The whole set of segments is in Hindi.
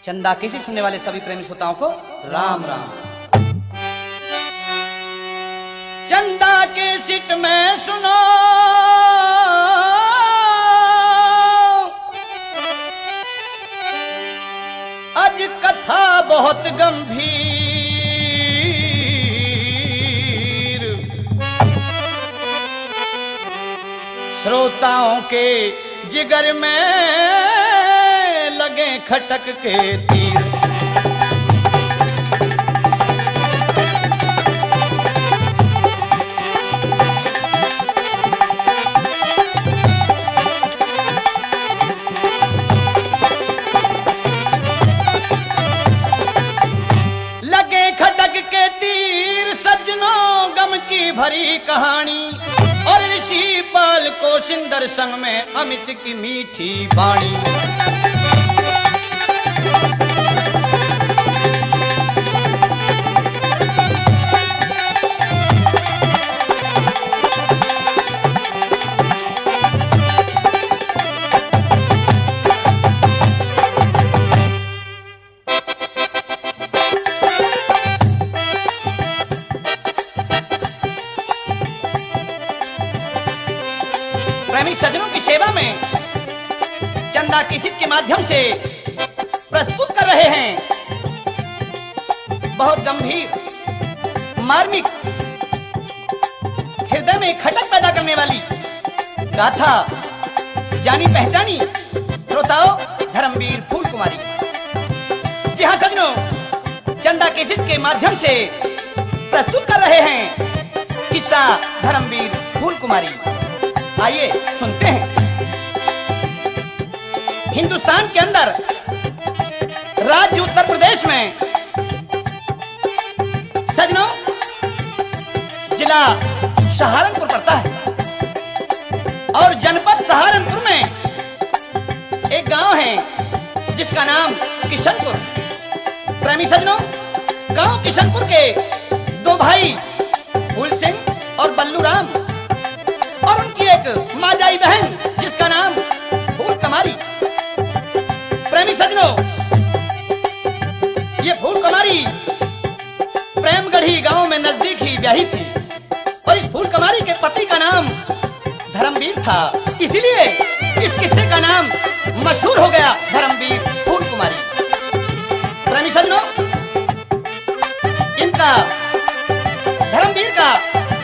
चंदा किसी सुनने वाले सभी प्रेमी श्रोताओं को राम राम। चंदा के सिट में सुनो आज कथा बहुत गंभीर, श्रोताओं के जिगर में लगे खटक के तीर। लगे खटक के तीर सज्जनों गम की भरी कहानी, और ऋषि पाल को सिंदर संग में अमित की मीठी वाणी। प्रेमी सज्जनों की सेवा में चंदा किसित के माध्यम से प्रस्तुत कर रहे हैं बहुत गंभीर, मार्मिक, हृदय में खटक पैदा करने वाली गाथा, जानी पहचानी श्रोताओ धर्मवीर फूल कुमारी। जी हाँ सज्जनों, चंदा किसित के माध्यम से प्रस्तुत कर रहे हैं किस्सा धर्मवीर फूल कुमारी। आइए सुनते हैं। हिंदुस्तान के अंदर राज्य उत्तर प्रदेश में सज्जनों जिला सहारनपुर पड़ता है, और जनपद सहारनपुर में एक गांव है जिसका नाम किशनपुर। प्रेमी सज्जनों, गांव किशनपुर के दो भाई फूल सिंह और बल्लू राम, और उनकी एक माजाई बहन जिसका नाम फूल कुमारी। प्रेमी सज्जनों, ये फूल कुमारी प्रेमगढ़ी गांव में नजदीक ही ब्याही थी, और इस फूल कुमारी के पति का नाम धर्मवीर था, इसलिए इस किस्से का नाम मशहूर हो गया धर्मवीर फूल कुमारी। प्रेमी सज्जनों, इनका धर्मवीर का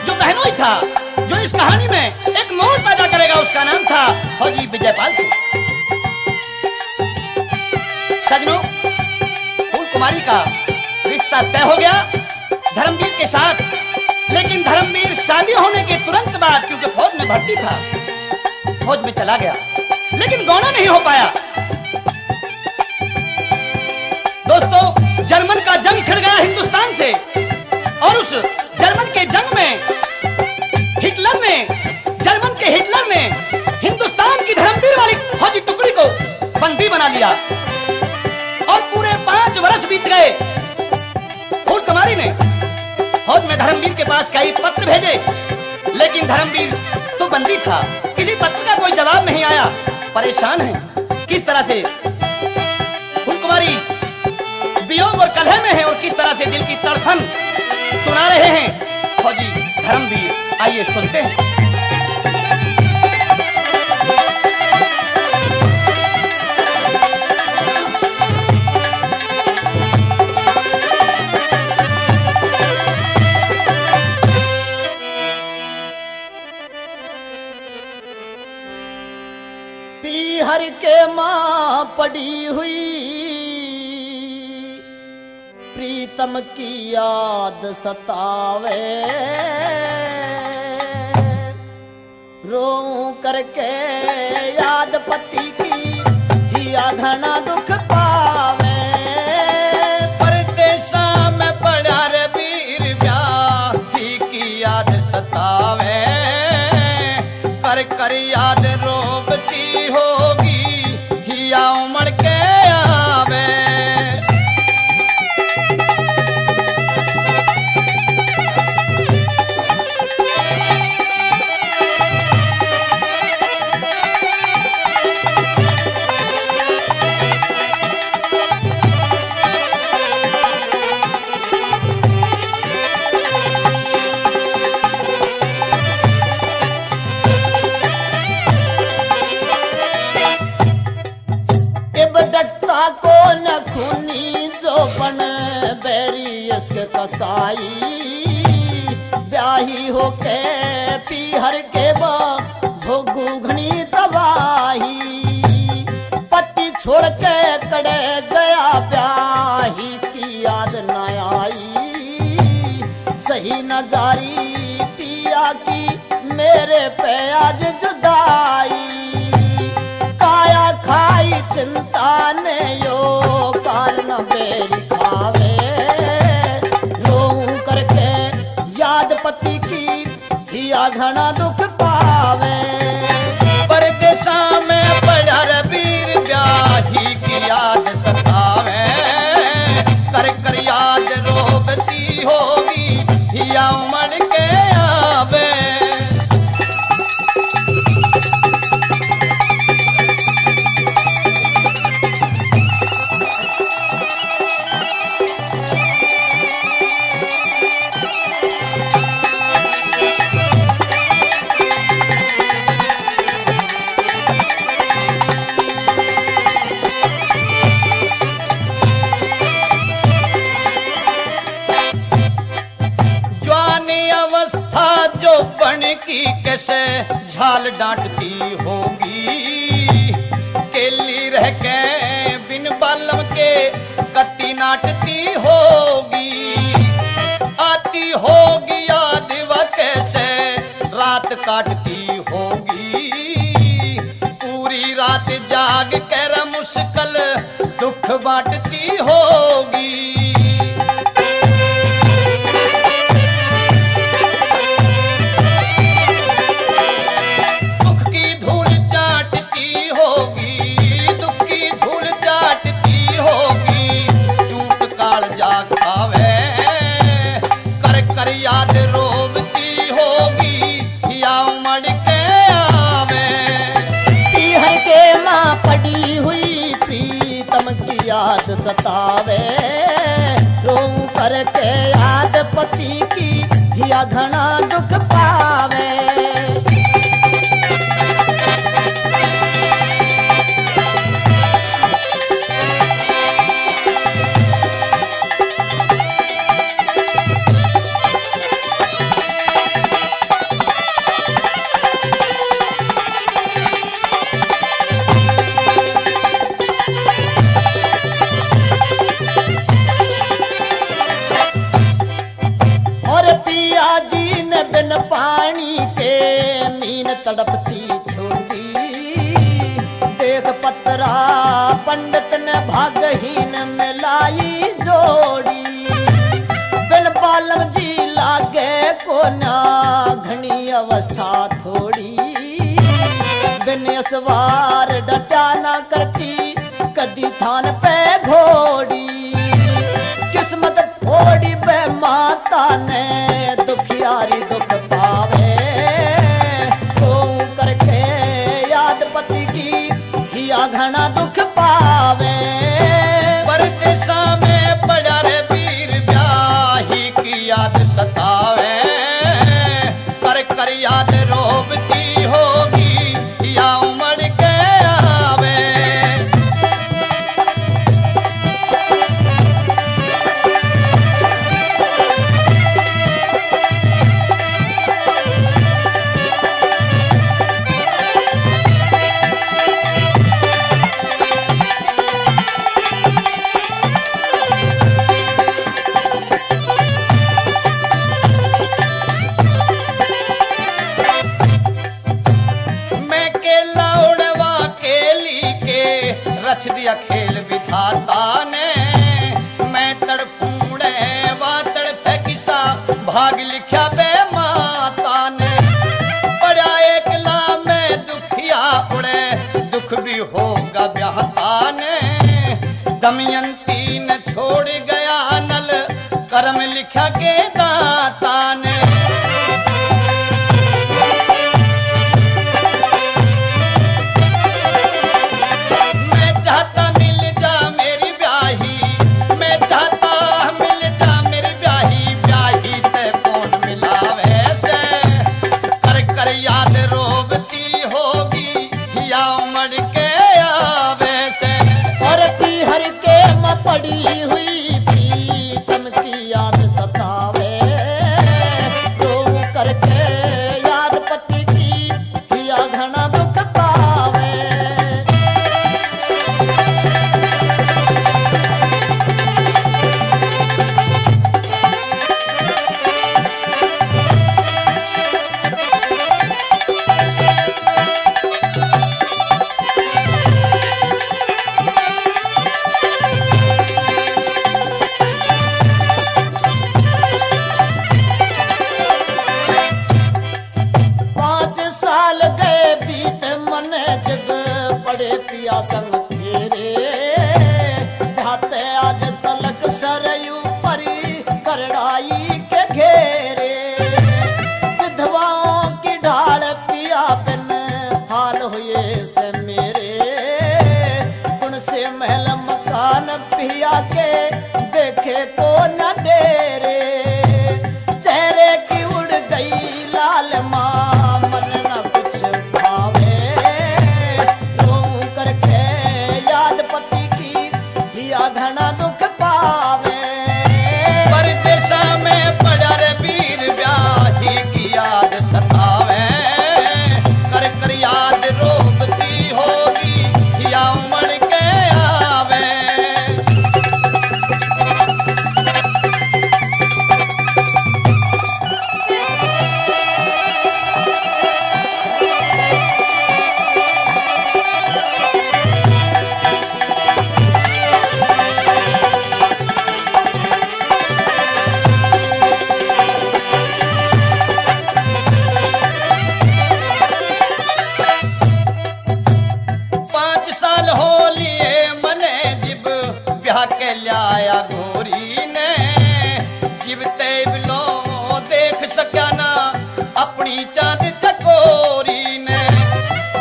जो बहनोई था, जो इस कहानी में एक मोड़ पैदा करेगा, उसका नाम था फौजी विजयपाल सिंह। सज्जनों, फूल कुमारी का रिश्ता तय हो गया धर्मवीर के साथ, लेकिन धर्मवीर शादी होने के तुरंत बाद, क्योंकि फौज में भर्ती था, फौज में चला गया, लेकिन गौना नहीं हो पाया। दोस्तों, जर्मन का जंग छिड़ गया हिंदुस्तान से, और उस जर्मन के जंग में जर्मन के हिटलर ने हिंदुस्तान की धर्मवीर वाली फौजी टुकड़ी को बंदी बना लिया, और पूरे 5 वर्ष बीत गए। फूल कुमारी ने फौज में धर्मवीर के पास कई पत्र भेजे, लेकिन धर्मवीर तो बंदी था, किसी पत्र का कोई जवाब नहीं आया। परेशान है, किस तरह से फूल कुमारी वियोग और कलह में है, और किस तरह से दिल की तड़फन सुना रहे हैं फौजी धर्मवीर। आइए सुनते हैं। पीहर के मां पड़ी हुई प्रीतम की याद सतावे, रोऊं करके याद पति की, हिया घना दुख पावे। परदेश बैरी इसके कसाई ब्याही हो के पीहर के बा भोगू घनी तबाही पति छोड़ के कड़े गया ब्याही की याद न आई सही न जारी पिया की मेरे पे आज जुदाई काया खाई चिंता ने यो कारण बेरी खावे रो करके याद पति की जिया घना दुख पावे परदेसा में पड़ा रे वीर ब्याही की याद सतावे कर कर याद रोबती होगी या उमड़ के आवे बन की कैसे झाल डांटती होगी केली रह के बिन बालम के कत्ती नाटती होगी आती होगी याद वह कैसे रात काटती होगी पूरी रात जाग कर मुश्किल दुख बांटती होगी याद रोबती होगी या उमड़ के आवे पीहर के माँ पड़ी हुई प्रीतम की याद सतावे रो करके याद पति की या घना दुख पावे बिन पानी के मीन तड़पती छोड़ी देख पतरा पंडित ने भागहीन मिलाई जोड़ी बिन बालम जी लागे को ना घनी अवस्था थोड़ी बिन सवार डटा ना करती कदी थान पे घोड़ी किस्मत फोड़ी बे माता ने दुखियारी दुख पावे तो करके याद पति की जिया घना दुख पावे परदेसा में पड़ा रे वीर ब्याही की याद सतावे कर कर याद रोबती होगी या उमड़ के आवे रच दिया खेल विधाता ने मैं तड़पूड़े वा तड़पे किसा भाग लिखा बे माता ने पड़ा एकला में दुखिया उड़े दुख भी होगा ब्याहता ने दमयंती ने छोड़ गया नल कर्म लिखा के दाता ने पड़ी हुई प्रीत पिया संग फेरे जाते आज तलक सरयू परी करड़ाई के घेरे विधवाओं की ढाल पिया बिन हाल हुए से मेरे गुण से महल मकान पिया के देखे तो न डेरे चेहरे की उड़ गई लाल माँ मन न कुछ भावे रो करके याद पति की जिया घना दुख पावे परदेसा में पड़ा रे वीर ब्याही की याद सतावे कर कर याद रोबती होगी या उमड़ के आवे। 5 साल हो लिए मने जिब ब्याह के लाया गोरी ने जीवते बिलो देख सका ना अपनी चांद चकोरी ने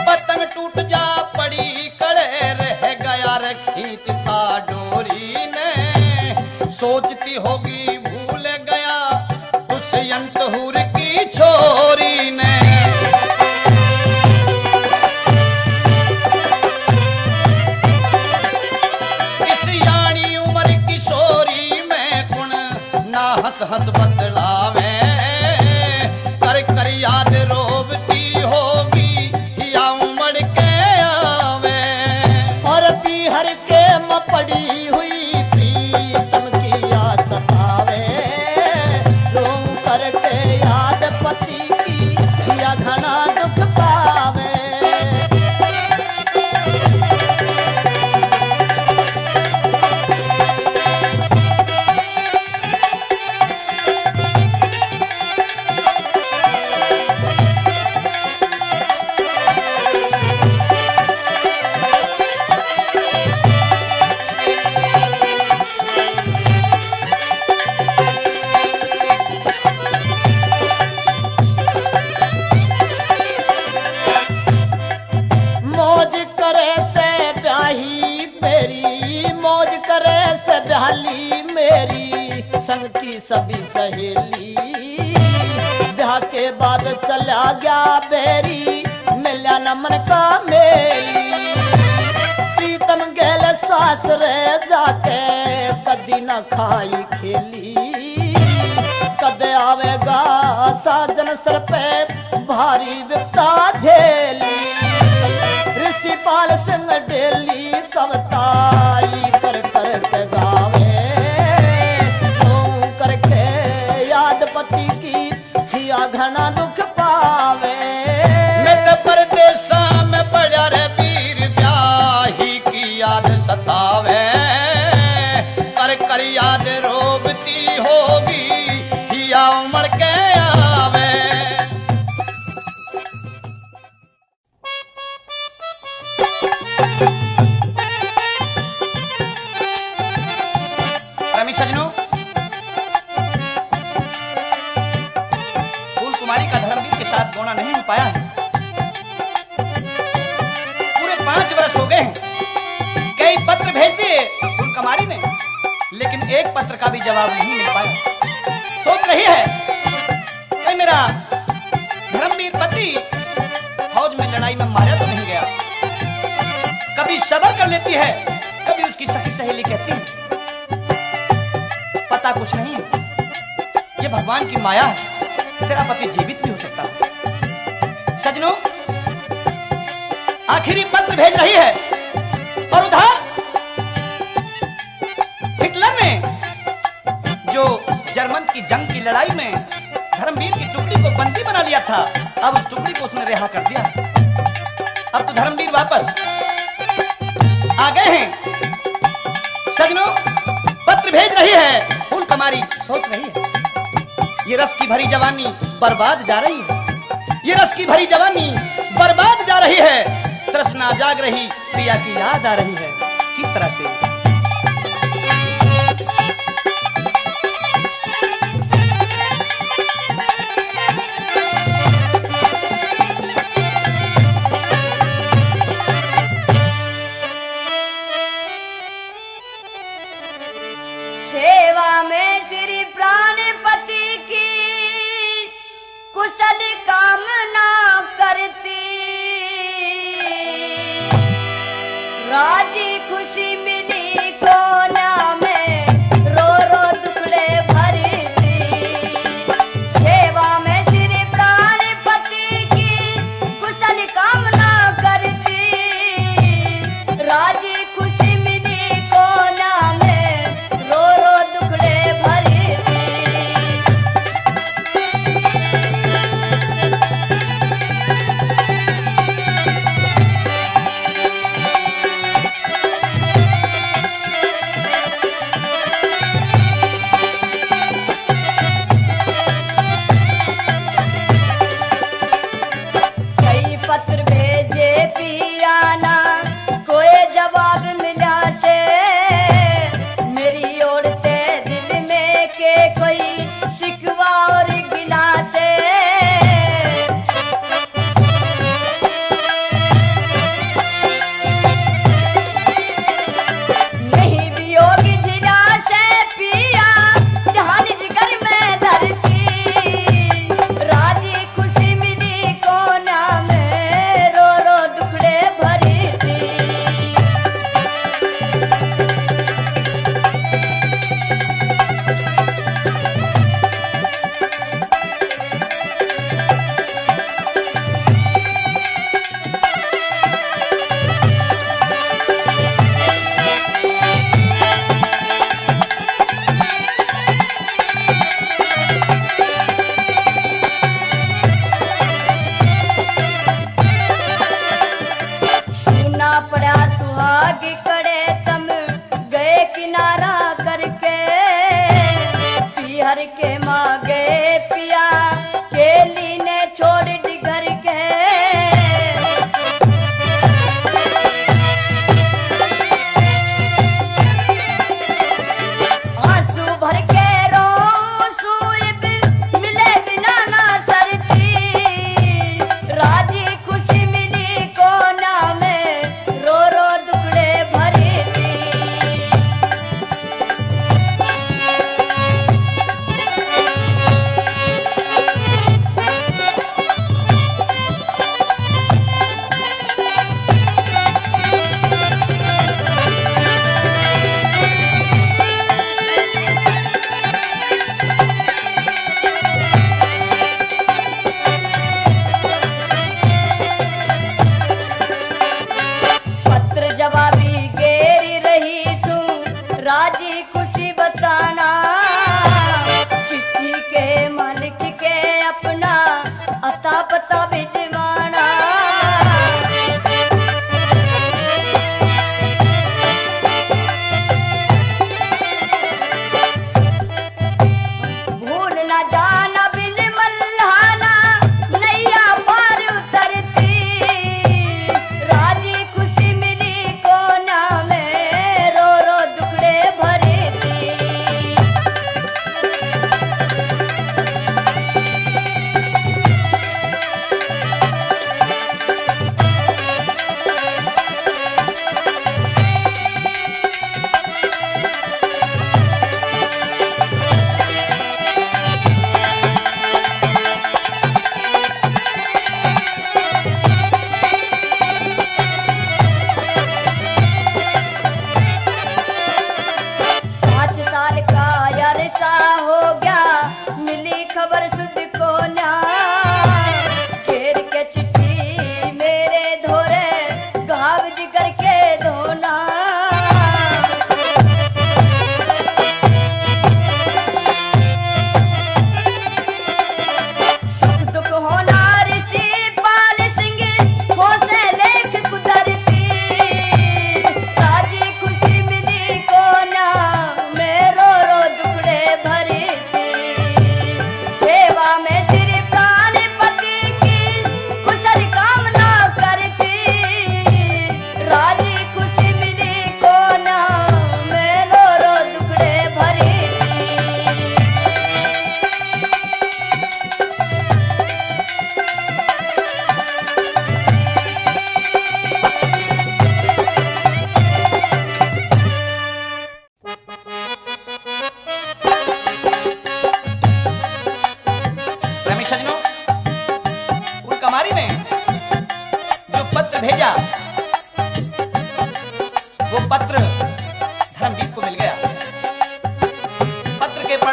पतंग टूट जा पड़ी कड़े रह गया रे खींचता डोरी ने सोचती होगी भूल गया दुष्यंत हुर की छोरी ने हंस हंस बदलावे कर कर याद रोबती होगी या उमड़ के आवे और पीहर के म पड़ी हुई प्रीतम की याद सतावे रो करके याद पति की या घना दुख पावे ब्याली मेरी संग की सभी सहेली ब्याह के बाद चला गया बेरी मिला न मन का मेली सीतम गेल सास रे जाके कदी न खाई खेली कद आवेगा साजन सर पे भारी विपदा झेली ऋषिपाल सिंह डेली कविताई कर कर के गावे करके याद पति की जिया घना दुख पावे मैं तो परदेसा में पड़ा रे वीर ब्याही की याद सतावे कर कर याद रोबती होगी जिया उमड़ के आवे। सजनों फूल कुमारी का धर्मवीर के साथ गोना नहीं हो पाया है। पूरे 5 वर्ष हो गए हैं। कई पत्र भेज दिए फूल कुमारी ने लेकिन एक पत्र का भी जवाब नहीं मिल पाया। सोच रही है कहीं मेरा धर्मवीर पति फौज में लड़ाई में मारा तो नहीं गया। कभी सबर कर लेती है कभी उसकी सखी सहेली कहती है पता कुछ नहीं है ये भगवान की माया है तेरा पति जीवित भी हो सकता है। सजनों आखिरी पत्र भेज रही है और उधर हिटलर ने जो जर्मन की जंग की लड़ाई में धर्मवीर की टुकड़ी को बंदी बना लिया था अब उस टुकड़ी को उसने रिहा कर दिया। अब तो धर्मवीर वापस आ गए हैं। सजनों पत्र भेज रही है फूल कुमारी सोच रही है ये रस की भरी जवानी बर्बाद जा रही है ये रस की भरी जवानी बर्बाद जा रही है। तृष्णा जाग रही पिया की याद आ रही है। किस तरह से? सेवा में श्री प्राणपति की कुशल कामना करती, राजी खुशी मिली कोना में रो रो दुखड़े भरती। सेवा में श्री प्राणपति की कुशल कामना करती, राजी खुशी मिली कोना में रो रो दुखड़े भरती। कई पत्र भेजे पियाना, कोई जवाब मिला से, मेरी ओर से दिल में के कोई शिकवा और गिला से। नहीं वियोग झिला से पिया, ध्यान जिगर में धरती, राजी खुशी मिली कोना में रो रो दुखड़े भरती। सुना पड़ा सुहाग कड़े तम गए किनारा करके, पीहर के माँ गए पिया केली ने छोड़ डिगर के। आंसू भर के रो सूइब मिले बिना ना सरती, राजी खुशी मिली कोना में रो रो दुखड़े भरती।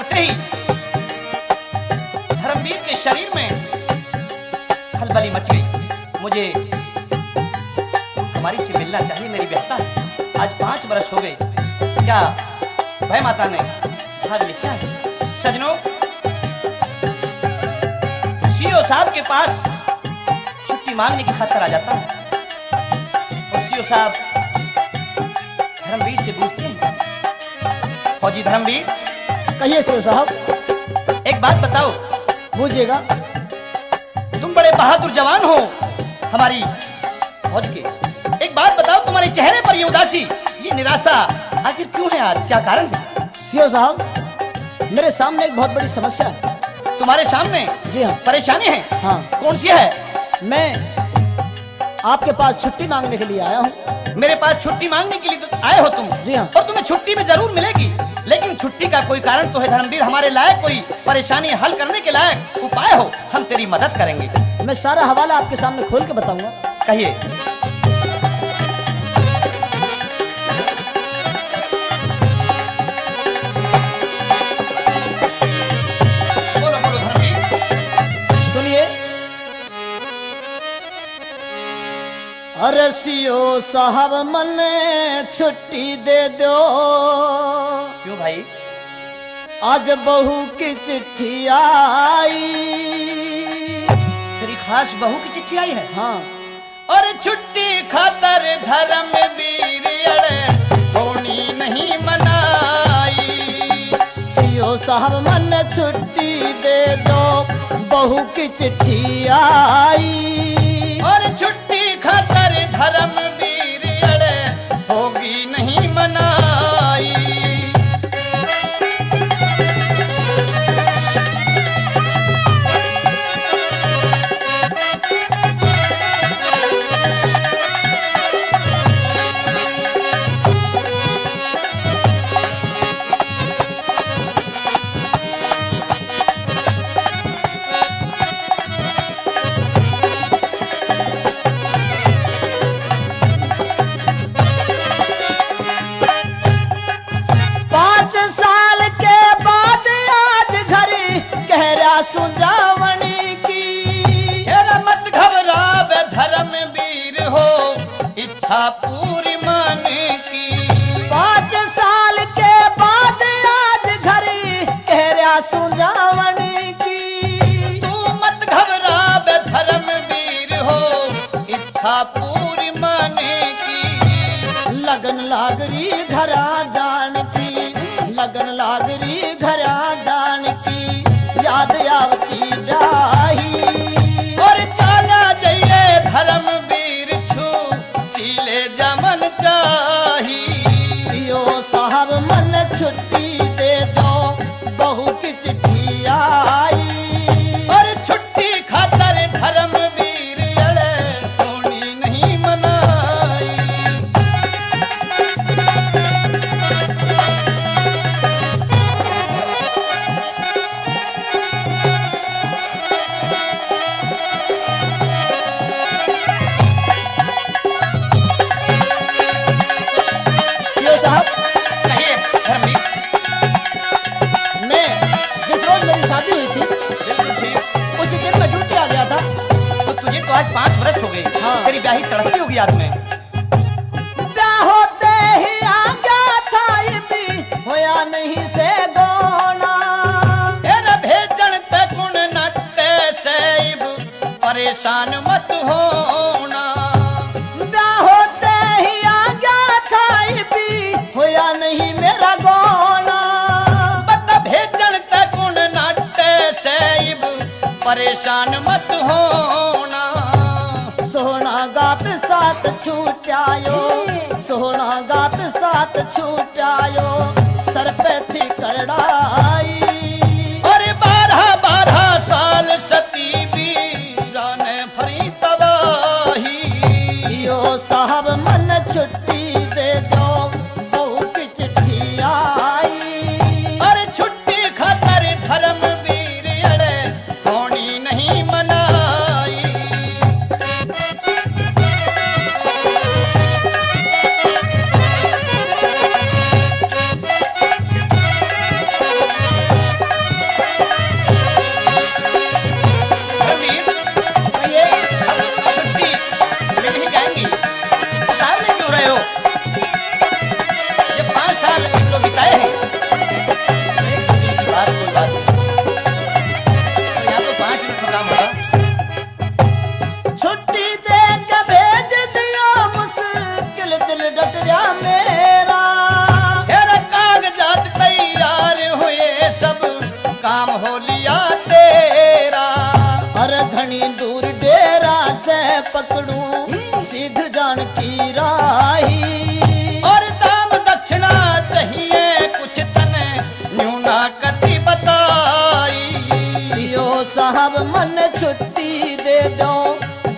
पड़ते ही धर्मवीर के शरीर में खलबली मच गई। मुझे कुमारी से मिलना चाहिए, मेरी व्यवस्था है। आज 5 वर्ष हो गए, क्या भय माता ने भाग लिखा है? सजनों, सीओ साहब के पास छुट्टी मांगने की खातिर आ जाता हूं और सीओ साहब धर्मवीर से पूछते हैं, फौजी धर्मवीर, कहिए सीओ साहब। एक बात बताओ, पूछिएगा। तुम बड़े बहादुर जवान हो हमारी फौज के। एक बात बताओ, तुम्हारे चेहरे पर ये उदासी, ये निराशा आखिर क्यों है? आज क्या कारण है? सीओ साहब, मेरे सामने एक बहुत बड़ी समस्या है। तुम्हारे सामने? जी हाँ। परेशानी है? हाँ। कौन सी है? मैं आपके पास छुट्टी मांगने के लिए आया हूँ। मेरे पास छुट्टी मांगने के लिए तो आए हो तुम? जी हाँ। और तुम्हें छुट्टी में जरूर मिलेगी, लेकिन छुट्टी का कोई कारण तो है धर्मवीर। हमारे लायक कोई परेशानी हल करने के लायक उपाय हो, हम तेरी मदद करेंगे। मैं सारा हवाला आपके सामने खोल के बताऊंगा। कहिए। बोलो बोलो धर्मवीर। सुनिए। अरे सीओ साहब, मने छुट्टी दे दो। क्यों भाई? आज बहू की चिट्ठी आई। तेरी खास बहू की चिट्ठी आई है? हाँ। और छुट्टी खातर धर्मवीर अड़े होनी नहीं मनाई। सीओ साहब, मने छुट्टी दे दो, बहू की चिट्ठी आई। और छुट्टी खातर धर्मवीर अड़े होगी नहीं मनाई। सुजावनी की। मत घबराव धर्मवीर हो, इच्छा पूरी मन की। 5 साल के बाद आज घरी कह रहा सुजावनी की। तू मत घबराव धर्मवीर हो, इच्छा पूरी मन की। लगन लागरी घरा जान की, लगन लागरी घरा जान की, याद आवती डाही। और चला जाइए धर्मवीर छू चीले जमन चाही। सीओ साहब, मन छुट्टी दे दो, बहू की चिट्ठी आई। और छुट्टी खातर धर्मवीर अड़े होनी नहीं मनाई। आज 5 वर्ष हो गए। हाँ। तेरी ब्याही तड़पती होगी याद में। होते ही आ गया था, ये भी होया नहीं से गोना। तेरा भेजन तक गुण नट्टे सैब परेशान मत होना। होते ही आ गया था, ये भी होया नहीं मेरा गोना। बता भेजन तक गुण नट्टे सैब परेशान मत होना। सोना गात साथ छूटायो, सोना गात साथ छूटायो, सर पे थी करड़ाई। और 12 साल सती वीरा ने भरी तबाही। सीओ साहब, मन छुट्टी दे दो, बहू की चिट्ठी आई। और छुट्टी खातर धर्मवीर अड़े होनी नहीं मनाई। हो लिया तेरा। अरे घनी दूर डेरा से पकड़ूं सीध जान की राही। और दाम दक्षिणा चाहिए कुछ तने न्यू ना कति बताई। सीओ साहब मन छुट्टी दे दो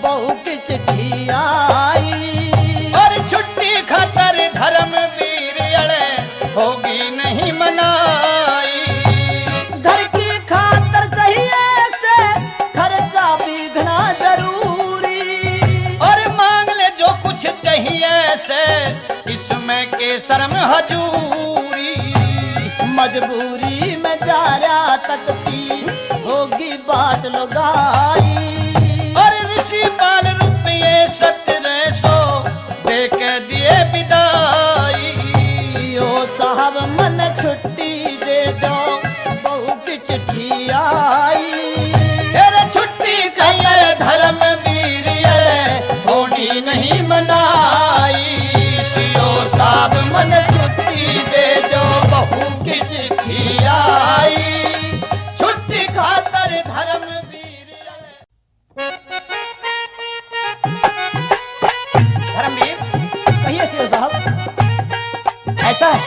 बहू की चिट्ठी आई। और छुट्टी खातर धर्मवीर अड़े होगी नहीं मनाई। घर की खातर चाहिए से खर्चा भी घना जरूरी। और मांग ले जो कुछ चाहिए से इसमें के शर्म हजूरी। मजबूरी में जा रहा तकती होगी बाट लगाई। और ऋषि पाल रुपये 1700 दे के दिए विदाई। सीओ साहब मन छुट्टी दे दो बहू की चिट्ठी आई। तेरे छुट्टी चाहिए धर्मवीर अड़े होनी नहीं मनाई। सीओ साहब मन छुट्टी दे दो बहू की चिट्ठी आई। छुट्टी खातर धर्मवीर धर्मवीर कहिए सीओ साहब। ऐसा है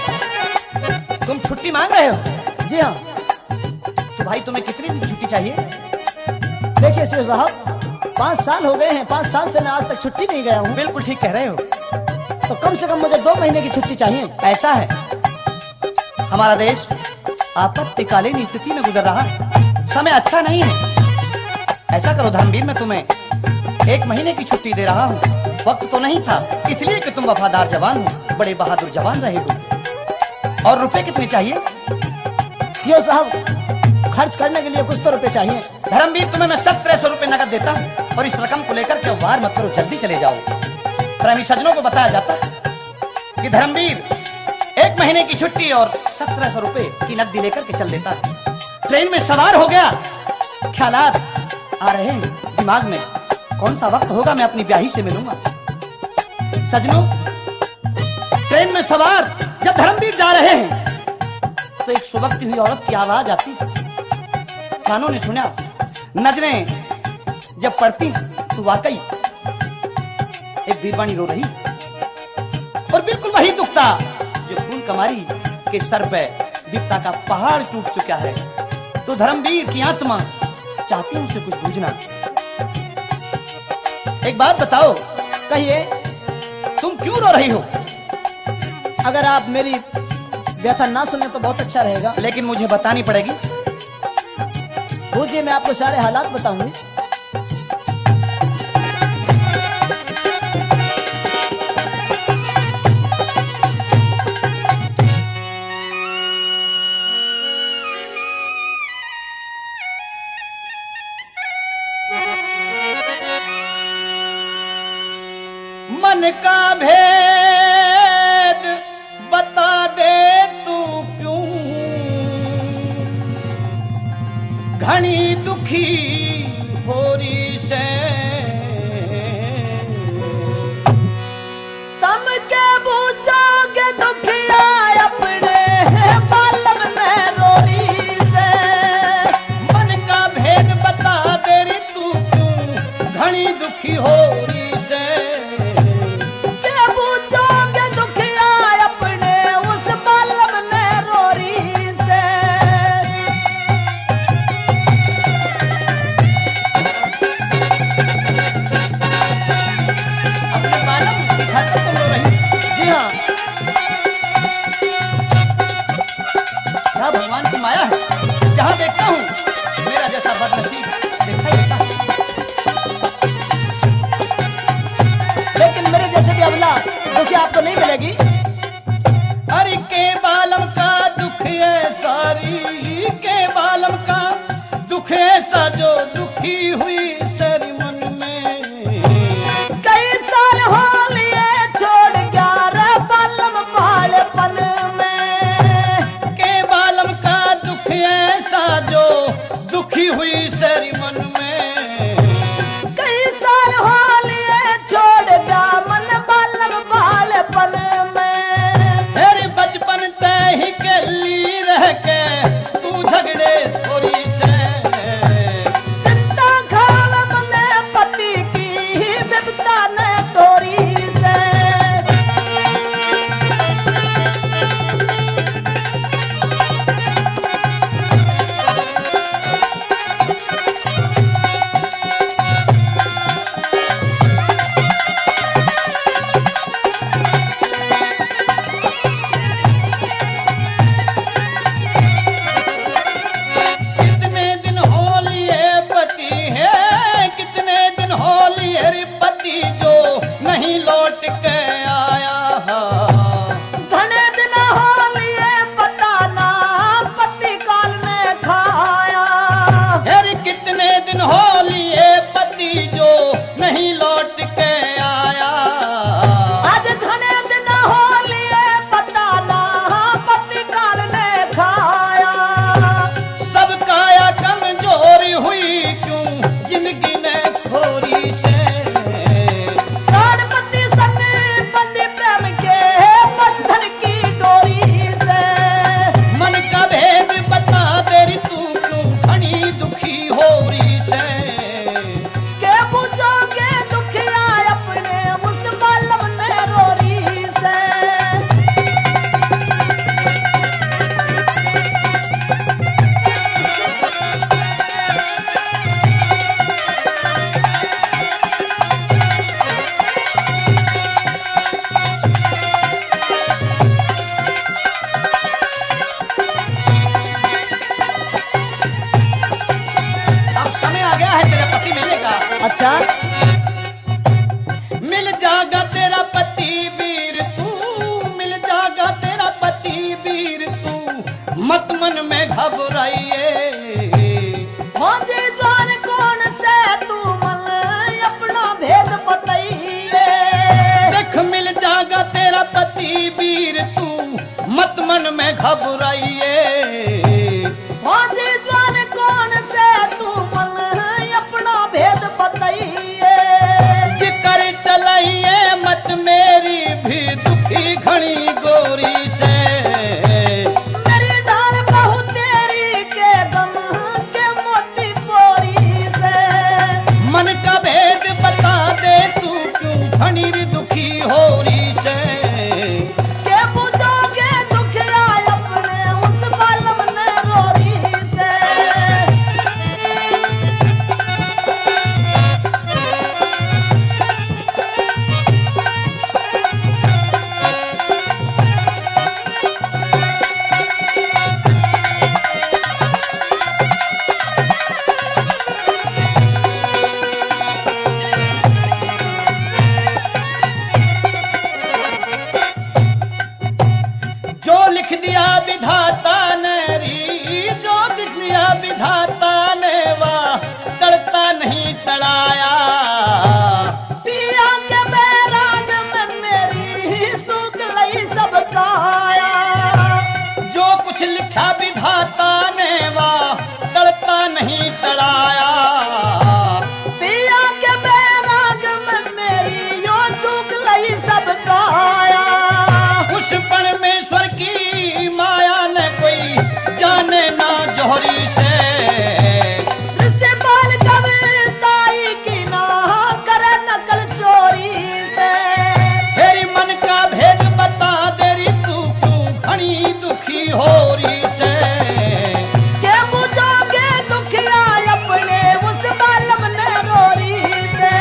तुम छुट्टी मांग रहे हो? जी हाँ। तो भाई तुम्हें कितने दिन की छुट्टी चाहिए? देखिए सीओ साहब, 5 साल हो गए हैं, 5 साल से मैं आज तक छुट्टी नहीं गया हूँ। बिल्कुल ठीक कह रहे हो। तो कम से कम मुझे 2 महीने की छुट्टी चाहिए। ऐसा है हमारा देश आपत्तिकालीन स्थिति में गुजर रहा है, समय अच्छा नहीं है। ऐसा करो धर्मवीर, मैं तुम्हें 1 महीने की छुट्टी दे रहा हूँ। वक्त तो नहीं था इसलिए कि तुम वफादार जवान हो, बड़े बहादुर जवान रहे हो। और रुपए कितने चाहिए? सीओ साहब, खर्च करने के लिए कुछ तो रुपए चाहिए। धर्मवीर तुम्हें मैं 1700 रुपए नकद देता हूँ और इस रकम को लेकर के वार मत करो, जल्दी चले जाओ। प्रेमी सज्जनों को बताया जाता है कि धर्मवीर 1 महीने की छुट्टी और 1700 रुपए की नकदी लेकर के चल देता है। ट्रेन में सवार हो गया, ख्यालात आ रहे हैं दिमाग में, कौन सा वक्त होगा मैं अपनी ब्याही से मिलूंगा। सज्जनों, ट्रेन में सवार जब धर्मवीर जा रहे हैं तो एक सुबकती हुई औरत की आवाज आती, कानों ने सुना, नजरें जब पड़ती तो वाकई एक वीरवाणी रो रही और बिल्कुल वही दुखता जो फूल कमारी के सर पे विपदा का पहाड़ टूट चुका है। तो धर्मवीर की आत्मा चाहती है उसे कुछ बूझना। एक बात बताओ, कहिए। तुम क्यों रो रही हो? अगर आप मेरी व्यथा ना सुने तो बहुत अच्छा रहेगा। लेकिन मुझे बतानी पड़ेगी। पूछिए, मैं आपको सारे हालात बताऊंगी। मन का भेद बता दे तू क्यों घनी दुखी होरी से। तम के बूझोगे दुखिया अपने बालम में रोरी से। मन का भेद बता दे रे तू क्यों घनी दुखी होरी से। के बूझोगे दुखिया अपने उस बालम में रोरी से। अपने बालम दिखाकर तुम रो रही। जी हाँ। क्या भगवान की माया है, जहाँ देखता हूँ मेरा जैसा बदनसीब देखा ही देता है। लेकिन मेरे जैसे भी अबला दुखी आपको नहीं मिलेगी। अरे के बालम का दुख है सारी, के बालम का दुख ऐसा जो दुखी हुई सर मन में। कई साल हो लिए छोड़ गया रे बालम बालपन में। के बालम का दुख ऐसा जो दुखी हुई सर मन में। कई साल हो लिए छोड़ गया मन बालम बालपन में। मेरे बचपन तय ही के ली रह के तू झगड़े थोड़ी अच्छा मिल जागा तेरा पति वीर तू, मिल जागा तेरा पति वीर तू, मत मन में घबराइए। फौजी जवान कौन से तू मन अपना भेद बताइए। देख मिल जागा तेरा पति वीर तू, मत मन में घबराइए। फौजी जवान कौन से तू मन अपना भेद बताइए। जिक्र चलाइए मत मेरी भी दुखी घनी गोरी से। मेरी डाल बहु तेरी के गम के मोती बोरी से। मन का भेद बता दे तू क्यों घनी दुखी हो रही से। के बुझोगे दुखिया अपने उस बालम ने रोरी से। जो लिख दिया विधाता ने री, जो लिख दिया विधाता ने वाह टलता नहीं टलाया। पिया के बैराग में मेरी सूख लई सब काया। जो कुछ लिखा विधाता ने वाह टलता नहीं टलाया। पिया के बैराग में मेरी यो सूख लई सब काया। उस परमेश्वर की माया ने कोई जाने ना जोहरी से। से बाल कविताई की ना करे नकल चोरी से। तेरी मन का भेद बता देरी तू क्यों घनी दुखी हो रही से। के बुझोगे दुखिया अपने उस बालम ने रोरी से।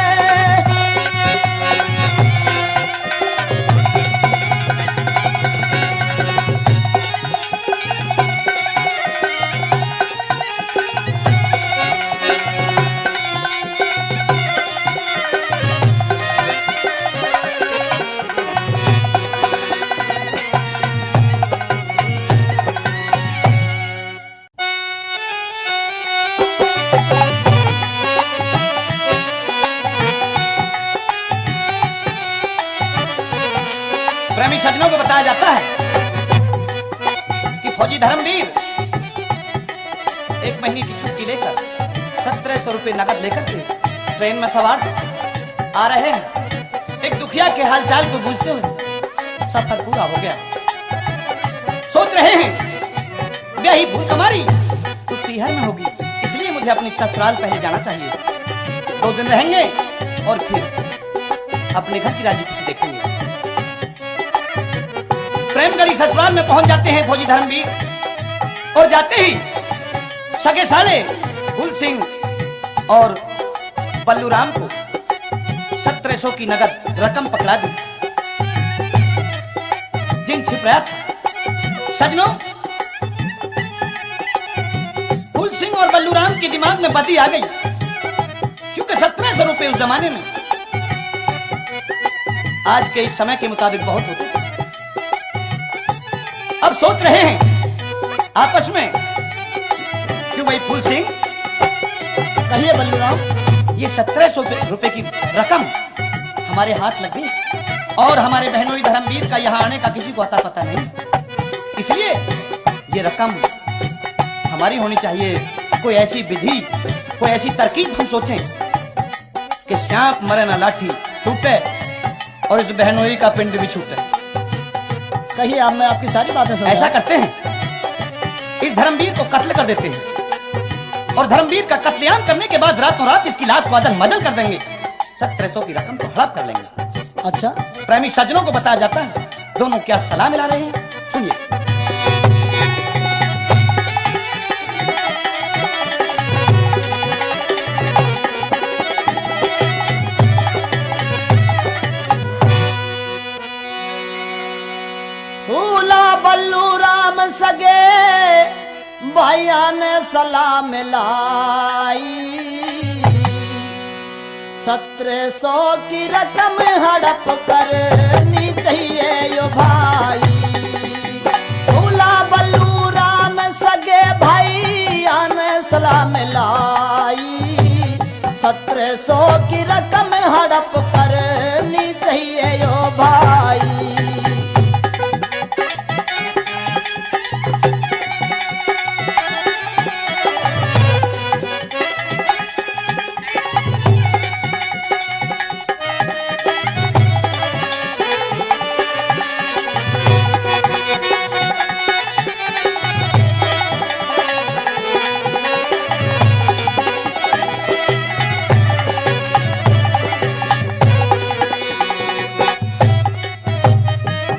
प्रेमी सज्जनों को बताया जाता है कि फौजी धर्मवीर एक महीने की छुट्टी लेकर 1700 रुपए नकद लेकर के ट्रेन में सवार आ रहे हैं। एक दुखिया के हालचाल को बूझते हुए सफर पूरा हो गया। सोच रहे हैं ब्याही भूल कमारी तो तिहर में होगी, इसलिए मुझे अपनी ससुराल पहले जाना चाहिए। 2 दिन रहेंगे और फिर अपने घर की राजी खुशी देखेंगे। प्रेमगढ़ी ससुराल में पहुंच जाते हैं फौजी धर्मवीर और जाते ही सगे साले फूल सिंह और बल्लूराम को 1700 की नगद रकम पकड़ा दी जिन छिपराया था। सजनों, फूल सिंह और बल्लूराम के दिमाग में बदी आ गई, क्योंकि 1700 रुपए उस जमाने में आज के इस समय के मुताबिक बहुत होते थे। अब सोच रहे हैं आपस में, क्यों भाई फूल सिंह, कहिए बल्लूराम। ये 1700 रुपए की रकम हमारे हाथ लग गई और हमारे बहनोई धर्मवीर का यहाँ आने का किसी को अता पता नहीं, इसलिए ये रकम हमारी होनी चाहिए। कोई ऐसी विधि, कोई ऐसी तरकीब हम सोचें कि सांप मरे ना लाठी टूटे और इस बहनोई का पिंड भी छूटे। कहिए, आप मैं आपकी सारी बातें सुन ऐसा करते हैं, इस धर्मवीर को कत्ल कर देते हैं और धर्मवीर का कत्लेआम करने के बाद रातों रात इसकी लाश को अदल मदल कर देंगे। 1700 की रकम को हड़प कर लेंगे। अच्छा, प्रेमी सज्जनों को बताया जाता है, दोनों क्या सलाह मिला रहे हैं, सुनिए। बल्लूराम सगे भाइया ने सलाह मिलाई। 1700 की रकम हड़प करनी चाहिए यो भाई। फूला बल्लू राम सगे भाई आने सलाम लाई। 1700 की रकम हड़प करनी चाहिए यो भाई।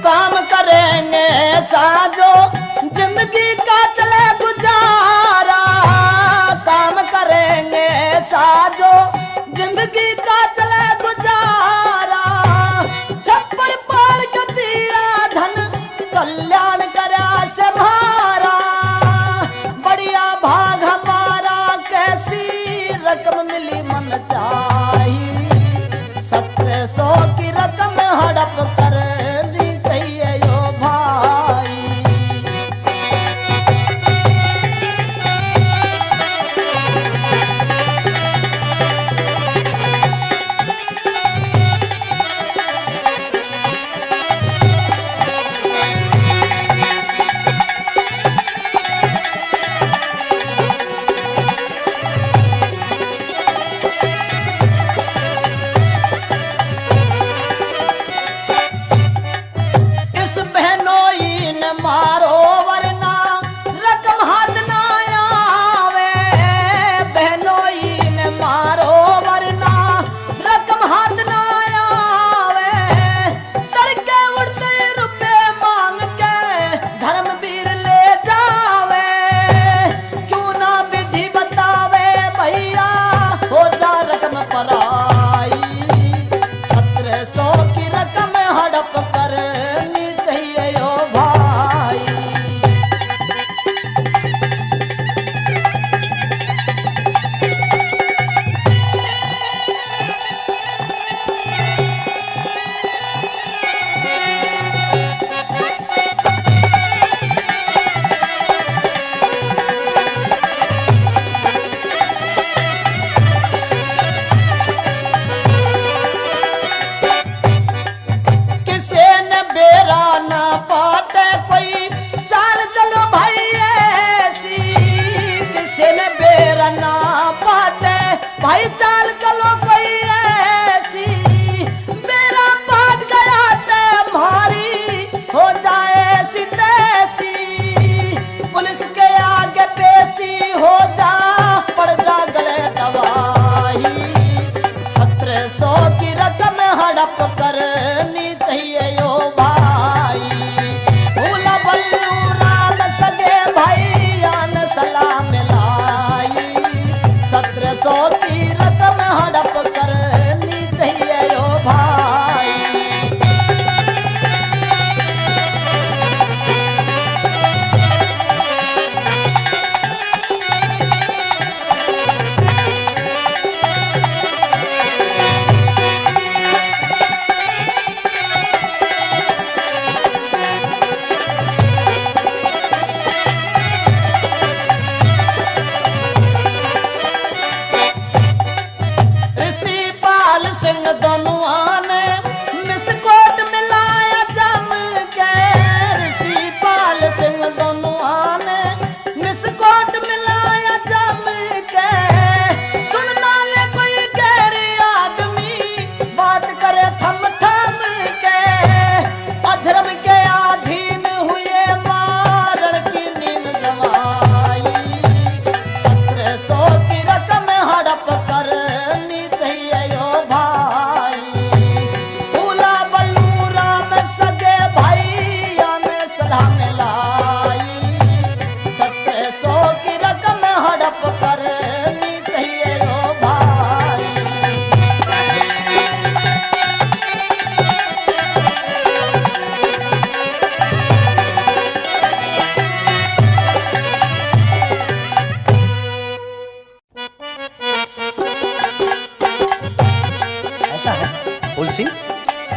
काम करेंगे साजो जिंदगी का चले गुजारा। काम करेंगे साजो जिंदगी का चले गुजारा। छप्पड़ पार के दिया धन कल्याण करा से भारा। बढ़िया भाग हमारा कैसी रकम मिली मन चाहिए। 1700 की रकम हड़प करनी चाहिए यो भाई। इस बहनोई न मारो वरना रकम हाथ ना आवे। बहनोई न मारो वरना रकम हाथ ना आवे। तड़के उड़ते रुपए मांग के धर्मवीर ले जावे। क्यों ना विधि बतावे भैया हो जा रकम पराई। 1700 की रकम हड़प करनी चाहिए यो भाई। किसे न बेरा न पाटे कोई चाल चलो भाई ऐसी। किसे न बेरा न पाटे भाई चाल चलो कोई ऐसी। बेरा पाट गया ते भारी हो जाए ऐसी तैसी। पुलिस के आगे पेशी हो जा पड़ जा गले दवाई। 1700 की रकम हड़प करनी चाहिए यो भाई। फूला बल्लू राम सगे भाई आन सलाम लाई। 1700 की रकम हड़प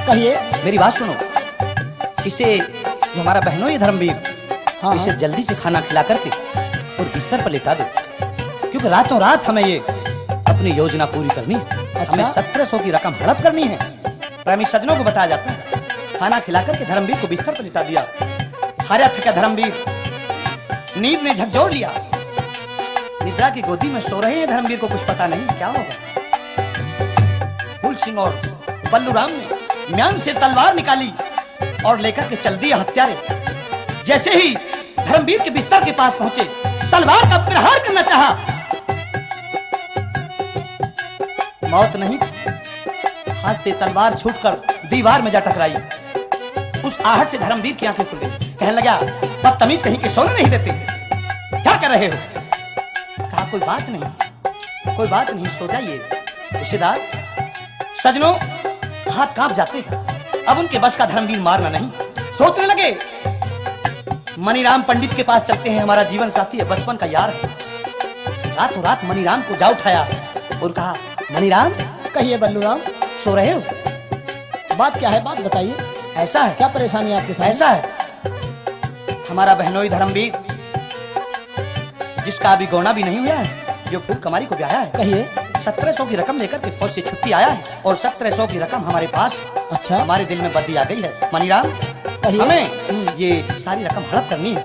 कहिए। मेरी बात सुनो, इसे जो हमारा बहनों ये धर्मवीर, हाँ, इसे जल्दी से खाना खिला करके और बिस्तर पर लेटा दो, क्योंकि रातों रात हमें ये अपनी योजना पूरी करनी है। अच्छा? हमें 1700 की रकम हड़प करनी है। प्रेमी सज्जनों को बताया जाता है, खाना खिला करके धर्मवीर को बिस्तर पर लेटा दिया। हारा थका धर्मवीर नींद ने झकझोर लिया। निद्रा की गोदी में सो रहे हैं धर्मवीर को कुछ पता नहीं क्या होगा। फूल सिंह और बल्लू राम ने म्यान से तलवार निकाली और लेकर के चल दिया हत्यारे। जैसे ही धर्मवीर के बिस्तर के पास पहुंचे, तलवार का प्रहार करना चाहा, मौत नहीं, हाथ से तलवार छूटकर दीवार में जा टकराई। उस आहट से धर्मवीर की आंखें खुल गई। कहने लगा, बदतमीज कहीं के सोने नहीं देते, क्या कर रहे हो? कहा, कोई बात नहीं, कोई बात नहीं, सो जाइए। रिश्तेदार सजनों हाथ कांप जाते हैं। अब उनके बस का धर्मवीर मारना नहीं। सोचने लगे, मनीराम पंडित के पास चलते हैं, हमारा जीवन साथी है, बचपन का यार है। रातों रात मनीराम को जा उठाया और कहा, मनीराम। कहिए बल्लूराम। सो रहे हो? बात क्या है, बात बताइए। ऐसा है, क्या परेशानी है आपके साथ? ऐसा है, हमारा बहनोई धर्मवीर, जिसका अभी गौना भी नहीं हुआ है, जो फूल कमारी को ब्याया है, कहिए। 1700 की रकम लेकर के फौज से छुट्टी आया है और 1700 की रकम हमारे पास। अच्छा। हमारे दिल में बदी आ गई है मनीराम, कहिए। हमें ये सारी रकम हड़प करनी है।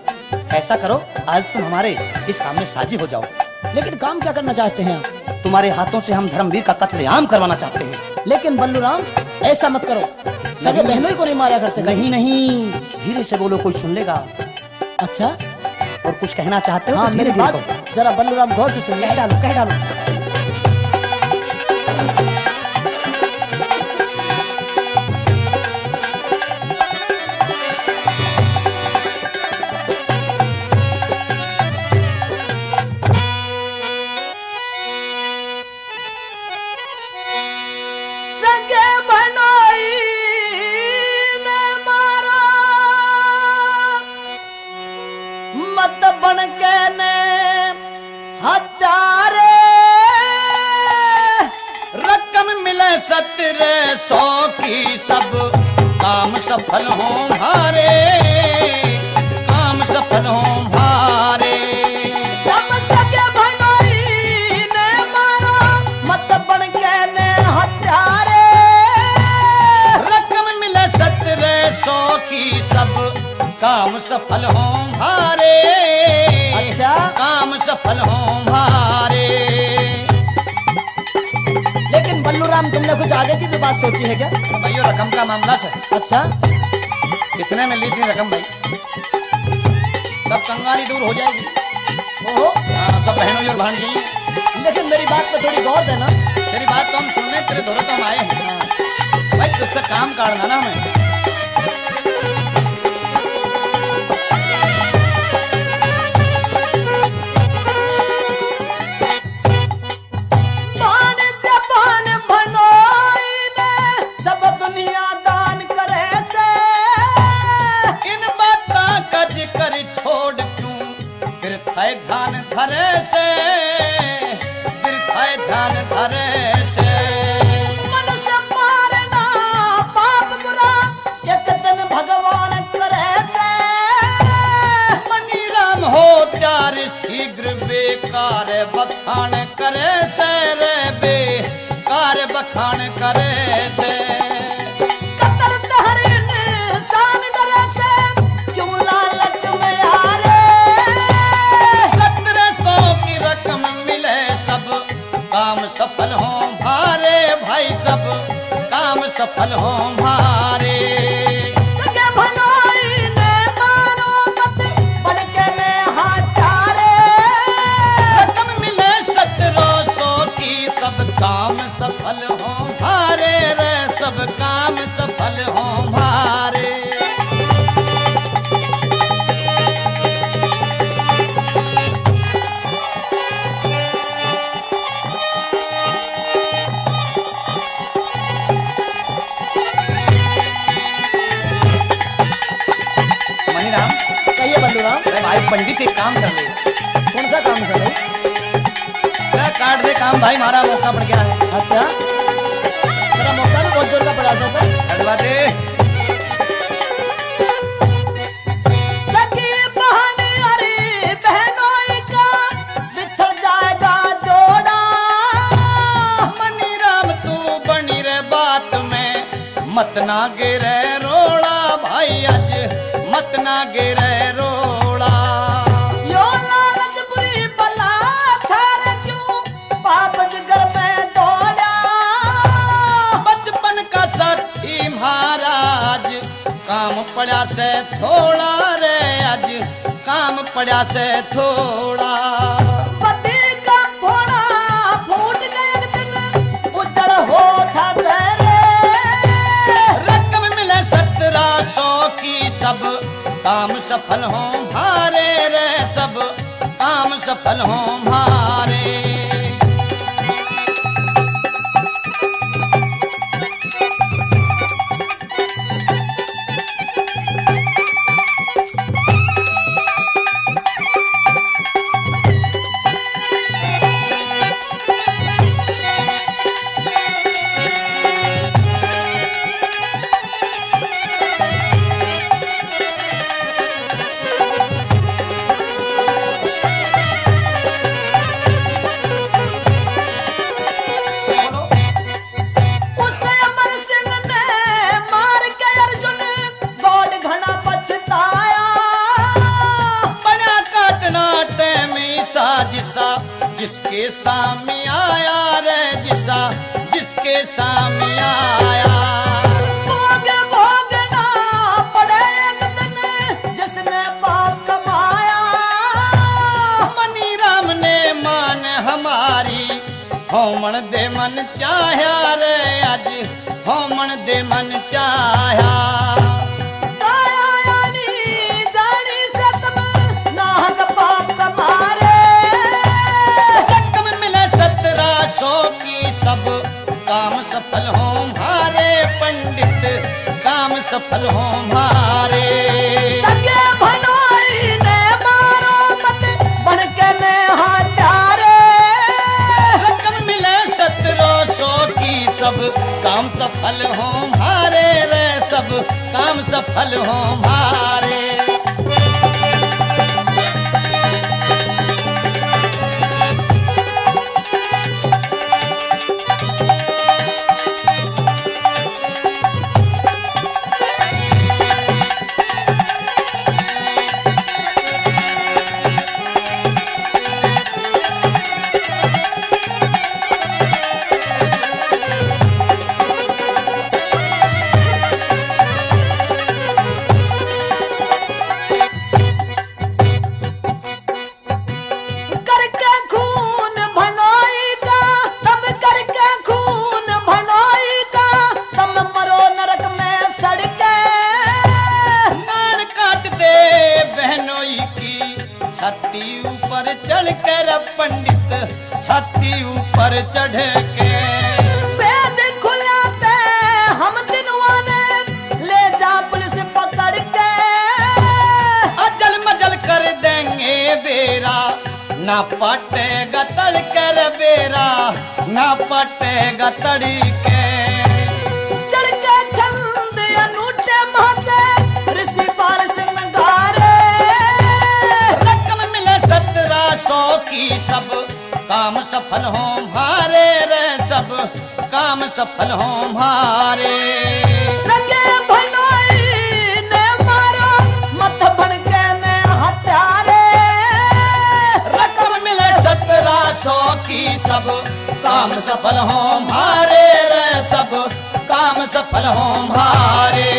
ऐसा करो, आज तुम हमारे इस काम में साझी हो जाओ। लेकिन काम क्या करना चाहते हैं आप? तुम्हारे हाथों से हम धर्मवीर का कत्लेआम करवाना चाहते हैं। लेकिन बल्लूराम ऐसा मत करो, सगे बहनों को नहीं मारा करते। नहीं नहीं, धीरे से बोलो, कोई सुन लेगा। अच्छा, और कुछ कहना चाहते हो हाँ, तो मेरी धीरे-धीरे बात कहो। जरा बल्लूराम गौर से सुनिए। कह डालो, कह डालो। सगे बनोई ने मारा, मत बन के ने हत्यारे। रकम मिले 1700 की, सब काम सफल हो हमारे, काम सफल हो हमारे। तब सगे बनोई ने मारा, मत बन के ने हत्यारे। रकम मिले 1700 की, सब काम सफल हो हमारे। अच्छा। काम सफल हो हमारे। लेकिन बल्लूराम तुमने कुछ आगे की भी बात सोची है क्या? भाइयों, रकम का मामला से अच्छा, कितने में ली थी रकम भाई? सब कंगाली दूर हो जाएगी। ओहो, हाँ, सब बहनों और भांजी। लेकिन मेरी बात पे थोड़ी गौर देना। तेरी बात तो हम सुनने, तेरे दौरे तो हम आए हैं भाई, तुझसे काम काटना ना हमें। बान जबान बनोई ने, सब दुनिया दान करे से। इन बातों का जिक्र छोड़ क्यों फिर थाए ध्यान धरे से, फिर थाए ध्यान धरे से। मनुष्य मारना पाप बुरा, एक दिन भगवान करे से। मनीराम हो त्यार शीघ्र, बेकार बखान करे से रे, बेकार बखान करे से। कतल तहरे इंसान डरे से, क्यों लालच में हारे। 1700 की रकम मिले, सब काम सफल हो भारे भाई, सब काम सफल हो भारे। सगे भनोई ने मारो, मत बन के ने हत्यारे। रकम मिले 1700 की, सब काम सफल हो भारे रे, सब काम सफल हो भारे। मनीराम, कहिए बल्लूराम। अरे भाई पंडित एक काम कर ले। कौन सा काम कर रहे? क्या काट दे काम भाई, हमारा मौका पड़ गया है। अच्छा, मेरा मौका भी बहुत जोर का पड़ा सब हटवा दे। सखी बहन अरे बहनों का बिछड़ जाएगा जोड़ा। मनी राम तू बनी रे बात में मत ना गिरे रोड़ा भाई अज मत ना गिरे रोड़ा। यो लालच बुरी बला थारे क्यों पाप जिगर में दौड़ा। बचपन का साथी महाराज काम पड़ा से थोड़ा रे आज काम पड़ा से थोड़ा। पति का फोड़ा फूट गया एक दिन उजड़ हो था तेरे। रकम मिले 1700 की सब काम सफल हो भारे रे सब काम सफल हो भारे। उसे अमर सिंह ने मार के अर्जुन गौड़ घना पछताया। बना काटना मीसा जिसा जिसके सामने आया रे जिसा जिसके सामने आया। भोग भोगना पड़े एक दिन जिसने पाप कमाया। मनी राम ने मान हमारी होमन दे मन चाह्या रे आज होमन दे मन चाह्या। काया यानी जानी से तुम नाहक पाप कमारे। रकम मिले 1700 की सब काम सफल हो भारे पंडित काम सफल हो भारे। सगे भनोई ने मारो मत बन के ने हत्यारे। रकम मिले 1700 की सब काम सफल हो भारे रे सब काम सफल हो भारे। करके खून भनोई का तब करके खून भनोई का तब मरो नरक में सड़के। नान काट दे बहनोई की छाती ऊपर चढ़ कर पंडित छाती ऊपर चढ़ के। वेद खुलाते हम दिनवाने ले जा पुलिस पकड़ के। अजल मजल कर देंगे बेरा ना पटेगा तड़ कर बेरा ना पटेगा तड़ी के। चढ़ के छंद अनूठे महसे ऋषि पाल सिंह गारे। रकम मिले 1700 की सब काम सफल हो भारे रे सब काम सफल हो भारे। सगे भनोई ने मारो मत बन के ने हत्यारे। रकम मिले 1700 की सब काम सफल हो भारे रे सब काम सफल हो भारे।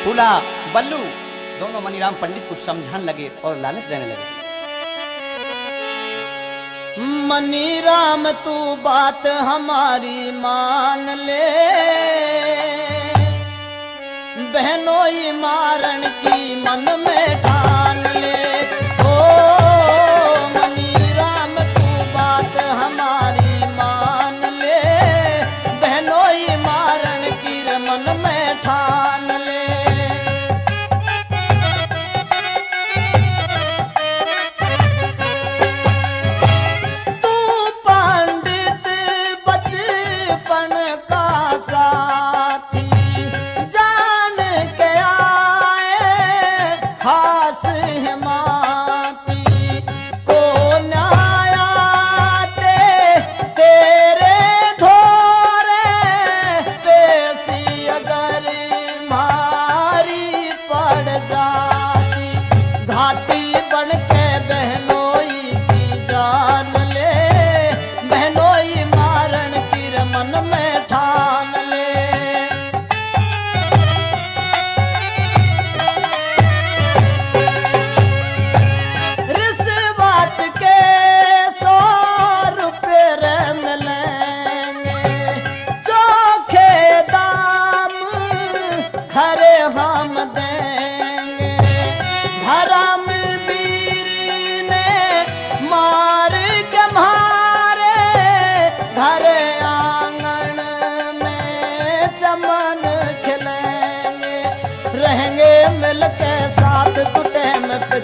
फूला बल्लू दोनों मनीराम पंडित को समझाने लगे और लालच देने लगे। मनी राम तू बात हमारी मान ले। बहनोई मारण की मन में ठान ले। ओ मनी राम तू बात हमारी मान ले।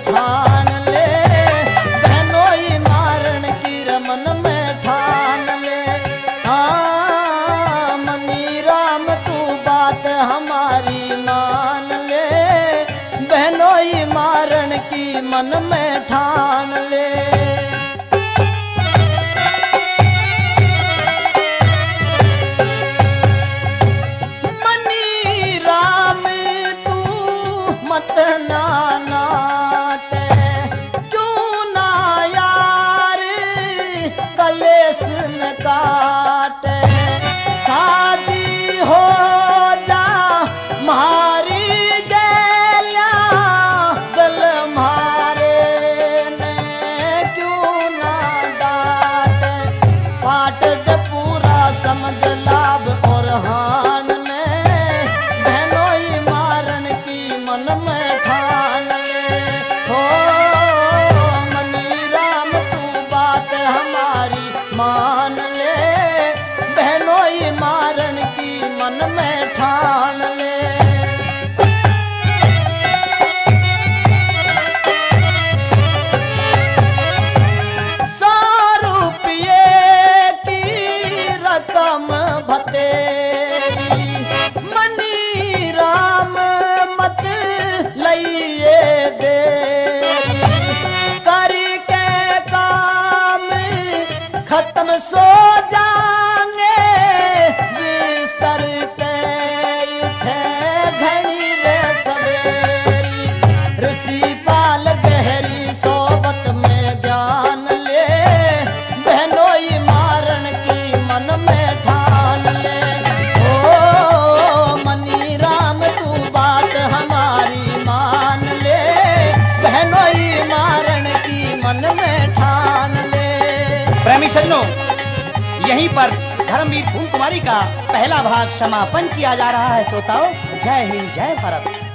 छान ले, बहनोई मारण की रमन में ठान ले। हाँ मनी राम तू बात हमारी मान ले, बहनोई मारण की मन में ठान ले। मत ना नाटे क्यों ना यार कलेस न काटे, साजी हो जा मारी गैल्या गल मारे ने क्यों ना डाटे, पाट दे पूरा समझ लाभ और हान ने, बहनोई मारण की मन में ठान ले। हो मनी राम तू बात हमारी मान ले, बहनोई मारण की मन में ठान ले। रकम भतेरी मनी राम मत लइए देरी, करी के काम खत्म सो जाएंगे, बिस्तर पे उठे घड़ी रे सवेरी, ऋषि पाल गहरी सोबत में ज्ञान ले, बहनोई मारण की मन में ठान ले। ओ मनी राम तू बात हमारी मान ले, बहनोई मारण की मन में ठान ले। प्रेमी सज्जनों, यहीं पर धर्मवीर फूल कुमारी का पहला भाग समापन किया जा रहा है। श्रोताओं, जय हिंद, जय भारत।